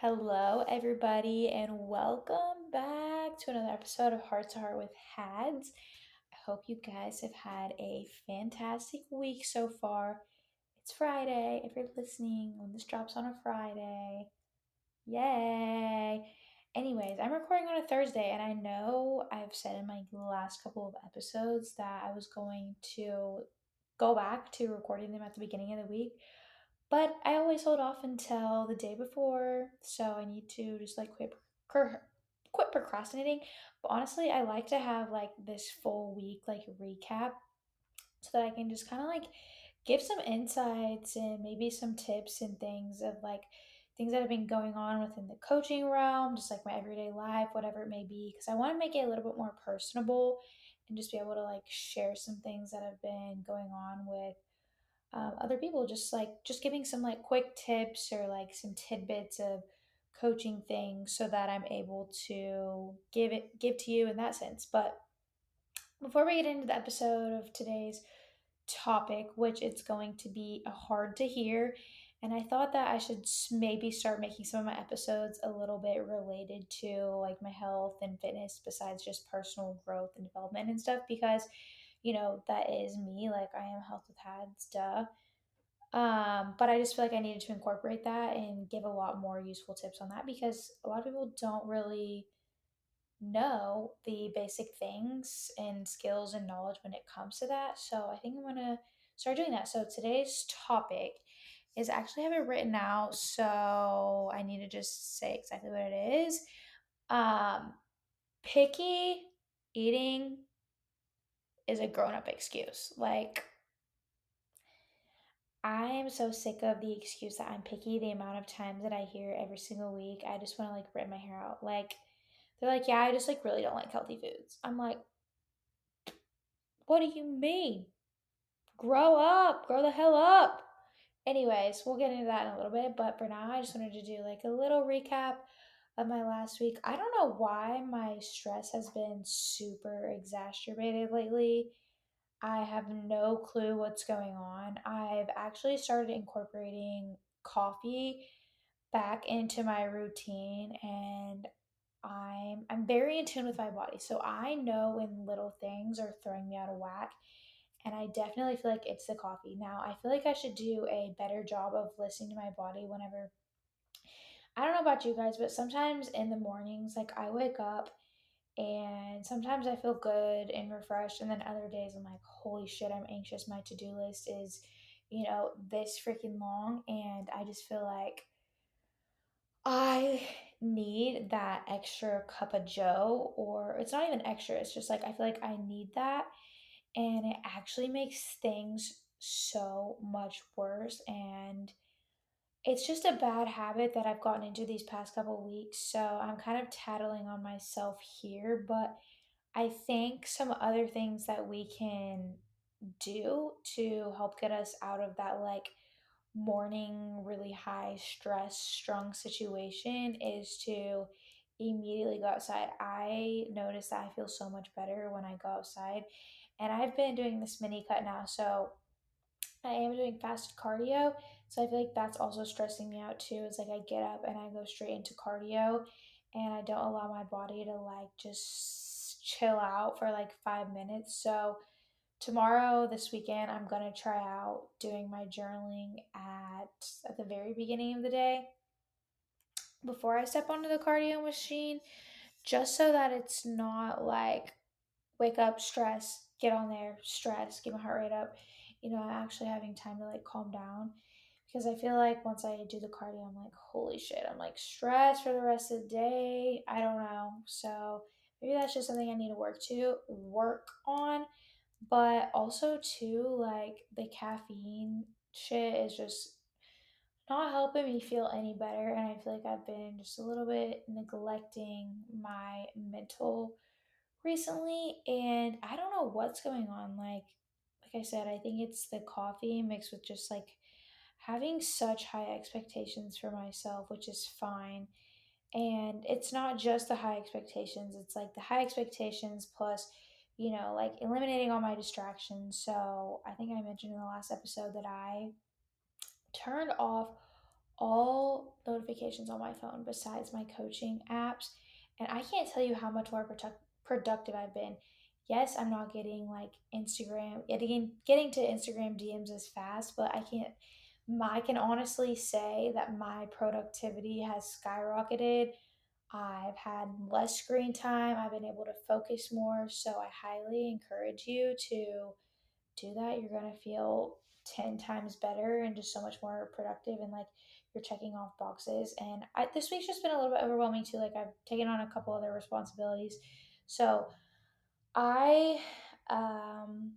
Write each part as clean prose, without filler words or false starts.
Hello, everybody, and welcome back to another episode of Heart to Heart with Hads. I hope you guys have had a fantastic week so far. It's Friday. If you're listening when this drops on a Friday, yay! Anyways, I'm recording on a Thursday, and I know I've said in my last couple of episodes that I was going to go back to recording them at the beginning of the week, but I always hold off until the day before, so I need to just like quit procrastinating. But honestly, I like to have like this full week like recap so that I can just kind of like give some insights and maybe some tips and things of like things that have been going on within the coaching realm, just like my everyday life, whatever it may be, because I want to make it a little bit more personable and just be able to like share some things that have been going on with other people, just giving some like quick tips or like some tidbits of coaching things so that I'm able to give to you in that sense. But before we get into the episode of today's topic, which it's going to be a hard to hear, and I thought that I should maybe start making some of my episodes a little bit related to like my health and fitness besides just personal growth and development and stuff because that is me. Like I am health with hads, duh. But I just feel like I needed to incorporate that and give a lot more useful tips on that because a lot of people don't really know the basic things and skills and knowledge when it comes to that. So I think I'm gonna start doing that. So today's topic is actually have it written out, so I need to just say exactly what it is. Um, Picky eating is a grown up excuse. Like I am so sick of the excuse that I'm picky, the amount of times that I hear every single week. I just want to like rip my hair out. Like, they're like, yeah, I just like really don't like healthy foods. I'm like, what do you mean? Grow up, grow the hell up. Anyways, we'll get into that in a little bit, but for now, I just wanted to do like a little recap of my last week. I don't know why my stress has been super exacerbated lately. I have no clue what's going on. I've actually started incorporating coffee back into my routine and I'm very in tune with my body. So I know when little things are throwing me out of whack and I definitely feel like it's the coffee. Now, I feel like I should do a better job of listening to my body whenever I don't know about you guys, but sometimes in the mornings like I wake up and sometimes I feel good and refreshed, and then other days I'm like, holy shit, I'm anxious. My to do list is, this freaking long, and I just feel like I need that extra cup of Joe, or it's not even extra, it's just like I feel like I need that, and it actually makes things so much worse. And it's just a bad habit that I've gotten into these past couple of weeks. So I'm kind of tattling on myself here, but I think some other things that we can do to help get us out of that like morning, really high stress, strong situation is to immediately go outside. I notice that I feel so much better when I go outside, and I've been doing this mini cut now. So I am doing fasted cardio. So I feel like that's also stressing me out too. It's like I get up and I go straight into cardio and I don't allow my body to like just chill out for like 5 minutes. So tomorrow, this weekend, I'm gonna try out doing my journaling at the very beginning of the day before I step onto the cardio machine, just so that it's not like wake up, stress, get on there, stress, get my heart rate up. I'm actually having time to like calm down because I feel like once I do the cardio, I'm like, holy shit, I'm like stressed for the rest of the day. I don't know. So maybe that's just something I need to work on. But also too, like the caffeine shit is just not helping me feel any better. And I feel like I've been just a little bit neglecting my mental recently, and I don't know what's going on. Like I said, I think it's the coffee mixed with just like having such high expectations for myself, which is fine. And it's not just the high expectations, it's like the high expectations plus, like eliminating all my distractions. So I think I mentioned in the last episode that I turned off all notifications on my phone besides my coaching apps. And I can't tell you how much more productive I've been. Yes, I'm not getting like getting to Instagram DMs as fast, but I can honestly say that my productivity has skyrocketed. I've had less screen time. I've been able to focus more. So I highly encourage you to do that. You're going to feel 10 times better and just so much more productive, and like you're checking off boxes. And this week's just been a little bit overwhelming too. Like I've taken on a couple other responsibilities. So I, um,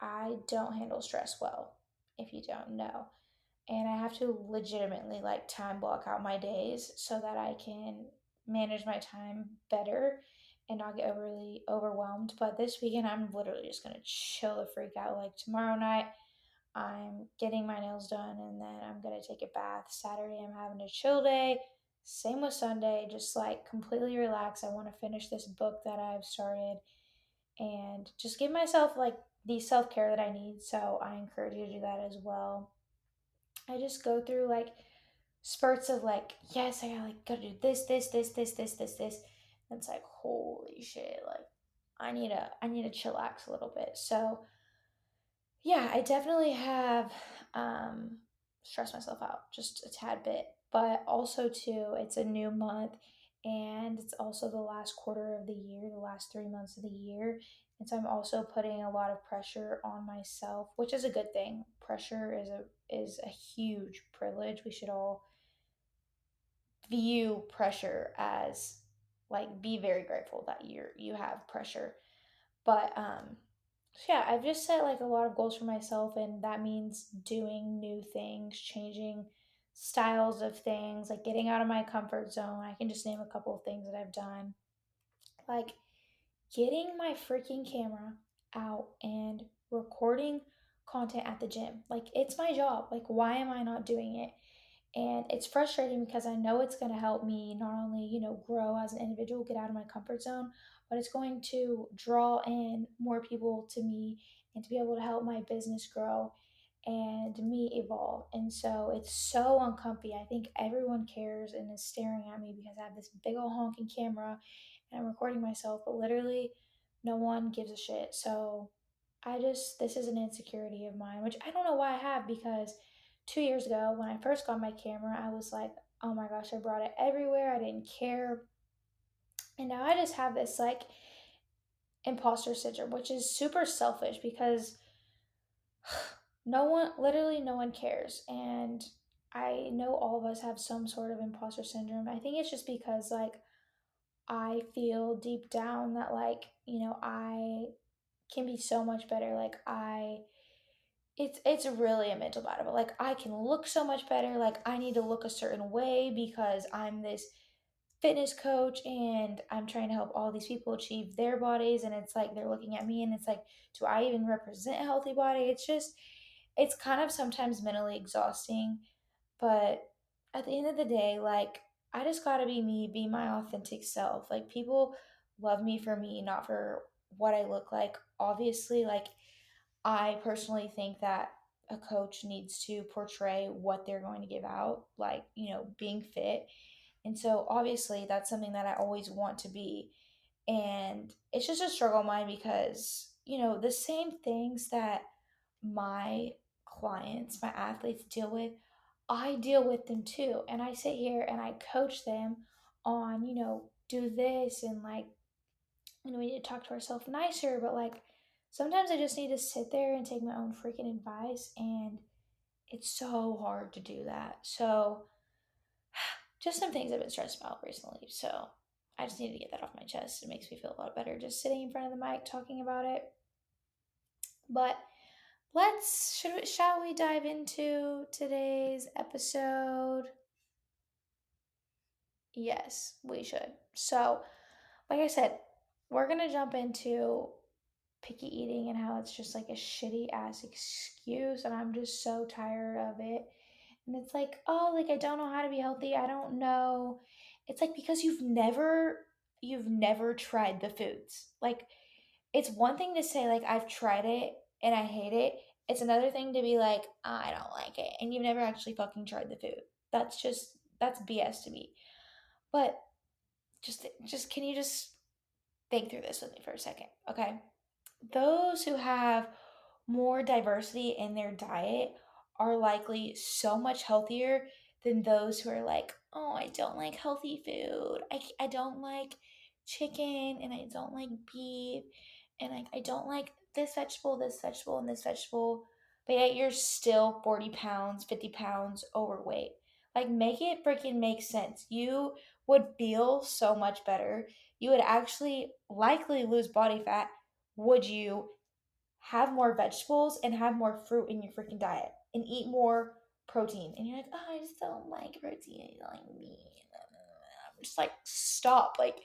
I don't handle stress well, if you don't know. And I have to legitimately like time block out my days so that I can manage my time better and not get overly overwhelmed. But this weekend, I'm literally just gonna chill the freak out. Like tomorrow night, I'm getting my nails done and then I'm gonna take a bath. Saturday, I'm having a chill day. Same with Sunday, just like completely relax. I want to finish this book that I've started and just give myself like the self care that I need. So I encourage you to do that as well. I just go through like spurts of like, yes, I gotta do this. And it's like, holy shit, like I need to chillax a little bit. So yeah, I definitely have stressed myself out just a tad bit. But also too, it's a new month and it's also the last quarter of the year, the last 3 months of the year. And so I'm also putting a lot of pressure on myself, which is a good thing. Pressure is a huge privilege. We should all view pressure as like be very grateful that you have pressure. But so yeah, I've just set like a lot of goals for myself, and that means doing new things, changing styles of things, like getting out of my comfort zone. I can just name a couple of things that I've done, like getting my freaking camera out and recording content at the gym. Like it's my job. Like why am I not doing it? And it's frustrating because I know it's going to help me not only, grow as an individual, get out of my comfort zone, but it's going to draw in more people to me and to be able to help my business grow and me evolve. And so it's so uncomfy. I think everyone cares and is staring at me because I have this big old honking camera and I'm recording myself, but literally no one gives a shit. So this is an insecurity of mine, which I don't know why I have, because 2 years ago when I first got my camera, I was like, oh my gosh, I brought it everywhere. I didn't care. And now I just have this like imposter syndrome, which is super selfish because literally no one cares. And I know all of us have some sort of imposter syndrome. I think it's just because like I feel deep down that like, I can be so much better. Like it's really a mental battle. But like I can look so much better. Like I need to look a certain way because I'm this fitness coach and I'm trying to help all these people achieve their bodies, and it's like they're looking at me and it's like, do I even represent a healthy body? It's kind of sometimes mentally exhausting, but at the end of the day, like I just got to be me, be my authentic self. Like people love me for me, not for what I look like. Obviously, like I personally think that a coach needs to portray what they're going to give out, like, being fit. And so obviously that's something that I always want to be. And it's just a struggle of mine because, the same things that my clients, my athletes deal with, I deal with them too. And I sit here and I coach them on, do this and like, we need to talk to ourselves nicer, but like sometimes I just need to sit there and take my own freaking advice, and it's so hard to do that. So just some things I've been stressed about recently. So I just need to get that off my chest. It makes me feel a lot better just sitting in front of the mic talking about it. But shall we dive into today's episode? Yes, we should. So, like I said, we're gonna jump into picky eating and how it's just like a shitty ass excuse, and I'm just so tired of it. And it's like, oh, like I don't know how to be healthy. I don't know. It's like because you've never tried the foods. Like it's one thing to say like I've tried it and I hate it, It's another thing to be like, I don't like it, and you've never actually fucking tried the food. That's BS to me. But just can you just think through this with me for a second, okay? Those who have more diversity in their diet are likely so much healthier than those who are like, oh, I don't like healthy food. I don't like chicken and I don't like beef and I don't like this vegetable, and this vegetable. But yet you're still 40 pounds, 50 pounds overweight. Like, make it freaking make sense. You would feel so much better. You would actually likely lose body fat. Would you have more vegetables and have more fruit in your freaking diet and eat more protein? And you're like, oh, I just don't like protein. I don't like meat. I'm just like, stop. Like,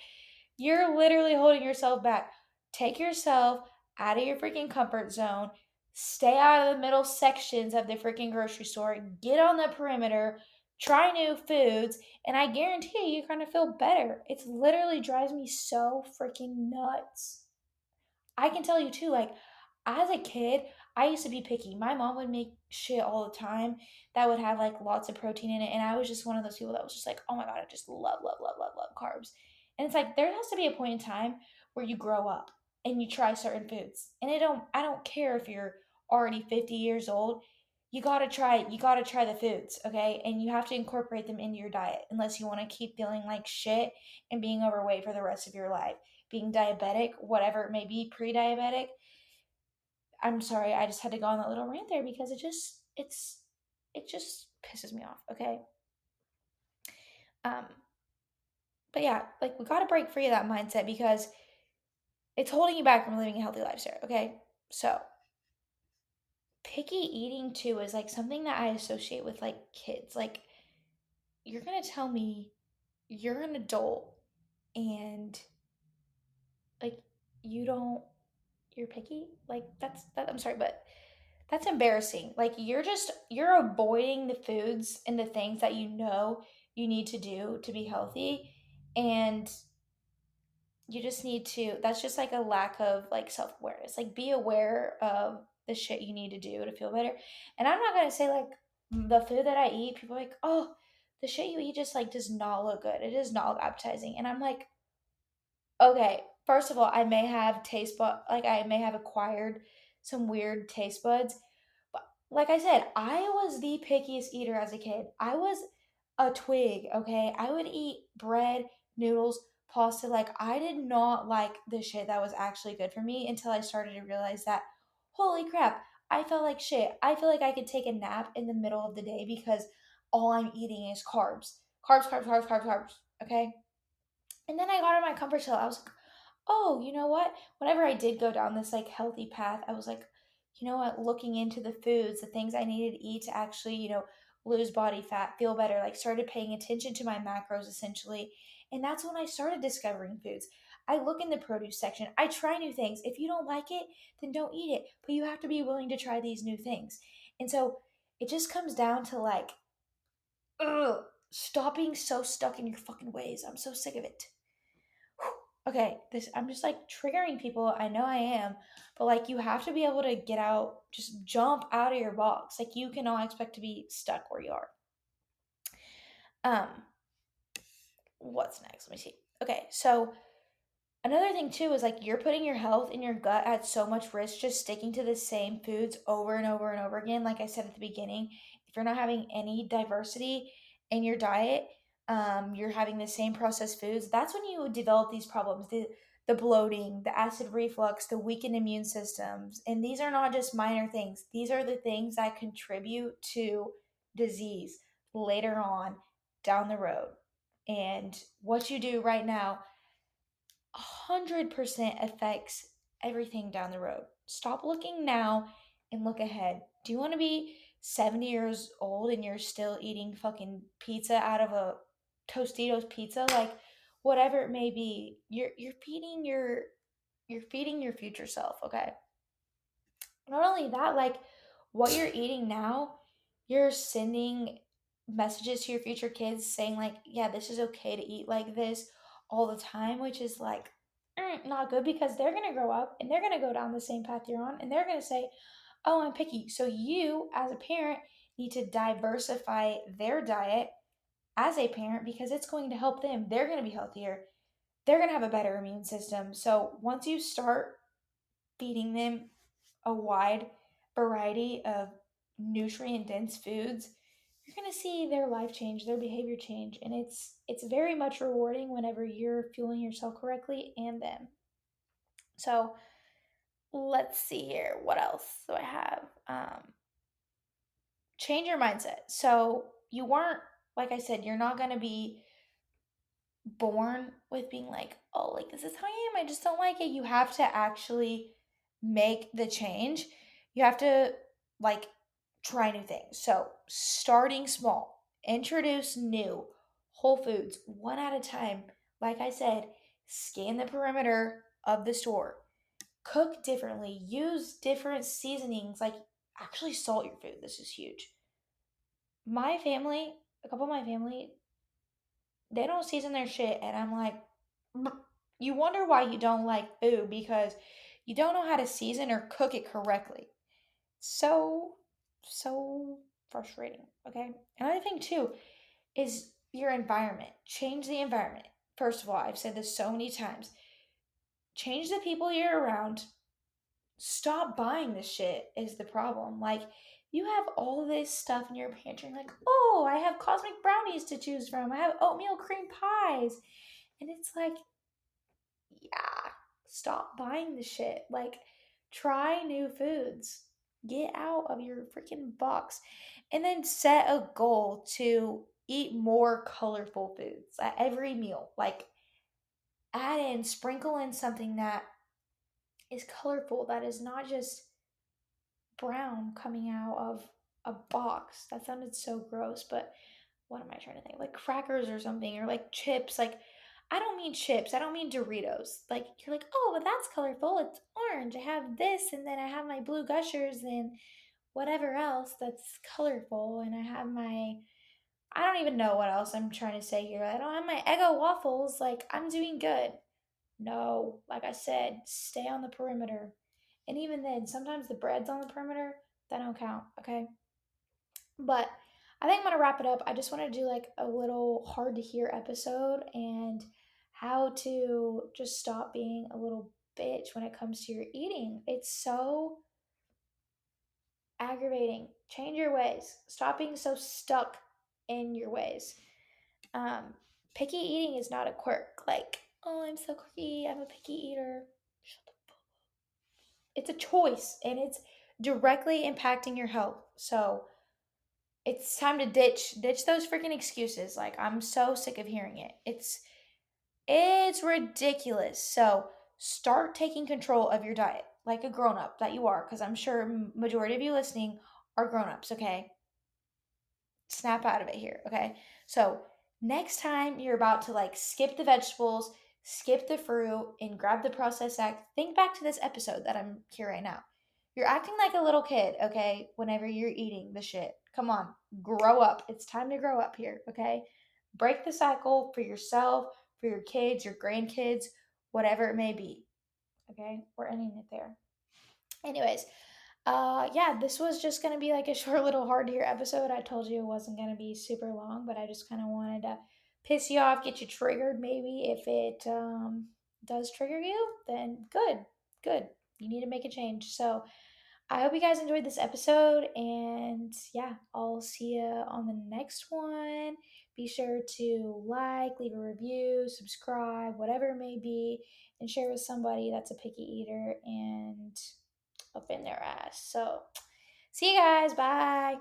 you're literally holding yourself back. Take yourself out of your freaking comfort zone. Stay out of the middle sections of the freaking grocery store. Get on the perimeter. Try new foods. And I guarantee you, you're going to feel better. It's literally drives me so freaking nuts. I can tell you too, like, as a kid, I used to be picky. My mom would make shit all the time that would have like lots of protein in it. And I was just one of those people that was just like, oh my God, I just love, love, love, love, love carbs. And it's like there has to be a point in time where you grow up and you try certain foods. And I don't care if you're already 50 years old. You gotta try the foods, okay? And you have to incorporate them into your diet unless you want to keep feeling like shit and being overweight for the rest of your life, being diabetic, whatever it may be, pre-diabetic. I'm sorry, I just had to go on that little rant there because it just pisses me off, okay? Um but yeah, like we got to break free of that mindset because it's holding you back from living a healthy lifestyle, okay? So, picky eating too is like something that I associate with like kids. Like, you're going to tell me you're an adult and like you don't you're picky? Like, I'm sorry, but that's embarrassing. Like, you're avoiding the foods and the things that you know you need to do to be healthy, and you just need to that's just like a lack of like self-awareness. Like, be aware of the shit you need to do to feel better. And I'm not going to say like the food that I eat, people are like, "Oh, the shit you eat just like does not look good. It does not look appetizing." And I'm like, okay, first of all, I may have like I may have acquired some weird taste buds. But like I said, I was the pickiest eater as a kid. I was a twig, okay? I would eat bread, noodles, pasta. Like, I did not like the shit that was actually good for me until I started to realize that, holy crap, I felt like shit. I feel like I could take a nap in the middle of the day because all I'm eating is carbs. Carbs, carbs, carbs, carbs, carbs, okay? And then I got out of my comfort zone. I was like, oh, you know what? Whenever I did go down this like healthy path, I was like, you know what? Looking into the foods, the things I needed to eat to actually, lose body fat, feel better, like started paying attention to my macros essentially. And that's when I started discovering foods. I look in the produce section. I try new things. If you don't like it, then don't eat it. But you have to be willing to try these new things. And so it just comes down to like, ugh, stop being so stuck in your fucking ways. I'm so sick of it. Okay, this I'm just like triggering people. I know I am, but like you have to be able to get out, just jump out of your box. Like, you cannot expect to be stuck where you are. Um, what's next? Let me see. Okay, so another thing too is like you're putting your health and your gut at so much risk just sticking to the same foods over and over and over again. Like I said at the beginning, if you're not having any diversity in your diet, you're having the same processed foods. That's when you develop these problems: the bloating, the acid reflux, the weakened immune systems. And these are not just minor things; these are the things that contribute to disease later on down the road. And what you do right now 100% affects everything down the road. Stop looking now and look ahead. Do you want to be 70 years old and you're still eating fucking pizza out of a Tostitos pizza? Like, whatever it may be, you're feeding your future self, okay? Not only that, like, what you're eating now, you're sending messages to your future kids saying like, yeah, this is okay to eat like this all the time, which is like, not good, because they're going to grow up and they're going to go down the same path you're on and they're going to say, oh, I'm picky. So you, as a parent, need to diversify their diet as a parent because it's going to help them. They're going to be healthier. They're going to have a better immune system. So once you start feeding them a wide variety of nutrient dense foods, you're going to see their life change, their behavior change, and it's very much rewarding whenever you're fueling yourself correctly and them. So, let's see here. What else do I have? Change your mindset. So, you weren't, like I said, you're not going to be born with being like, oh, like this is how I am. I just don't like it. You have to actually make the change. You have to like try new things. So, starting small, introduce new whole foods one at a time. Like I said, scan the perimeter of the store, cook differently, use different seasonings, like actually salt your food. This is huge. My family, a couple of my family, they don't season their shit, and I'm like, you wonder why you don't like food because you don't know how to season or cook it correctly. So, so frustrating. Okay. Another thing too is your environment. Change the environment. First of all, I've said this so many times. Change the people you're around. Stop buying this shit is the problem. Like, you have all this stuff in your pantry, like, oh, I have cosmic brownies to choose from. I have oatmeal cream pies. And it's like, yeah, stop buying the shit. Like, try new foods. Get out of your freaking box. And then set a goal to eat more colorful foods at every meal. Like, add in, sprinkle in something that is colorful, that is not just brown coming out of a box. That sounded so gross, but what am I trying to think? Like crackers or something, or like chips. Like, I don't mean chips. I don't mean Doritos. Like, you're like, oh, but that's colorful. It's orange. I have this, and then I have my blue gushers and whatever else that's colorful. And I have my, I don't even know what else I'm trying to say here. I don't have my Eggo waffles. Like, I'm doing good. No, like I said, stay on the perimeter. And even then, sometimes the breads on the perimeter, that don't count, okay? But I think I'm gonna wrap it up. I just want to do like a little hard to hear episode and how to just stop being a little bitch when it comes to your eating. It's so aggravating. Change your ways. Stop being so stuck in your ways. Um, Picky eating is not a quirk. Like, oh, I'm so quirky. I'm a picky eater. It's a choice and it's directly impacting your health. So it's time to ditch those freaking excuses. Like, I'm so sick of hearing it. It's ridiculous. So start taking control of your diet like a grown up that you are, because I'm sure majority of you listening are grown ups. Okay, snap out of it here, okay? So, next time you're about to like skip the vegetables, skip the fruit, and grab the processed act, think back to this episode that I'm here right now. You're acting like a little kid, okay, whenever you're eating the shit. Come on, grow up. It's time to grow up here, okay? Break the cycle for yourself, for your kids, your grandkids, whatever it may be, okay? We're ending it there. Anyways, yeah, this was just gonna be like a short little hard to hear episode. I told you it wasn't gonna be super long, but I just kind of wanted to piss you off, get you triggered. Maybe if it does trigger you, then good. You need to make a change. So I hope you guys enjoyed this episode, and yeah, I'll see you on the next one. Be sure to like, leave a review, subscribe, whatever it may be, and share with somebody that's a picky eater and up in their ass. So, see you guys. Bye.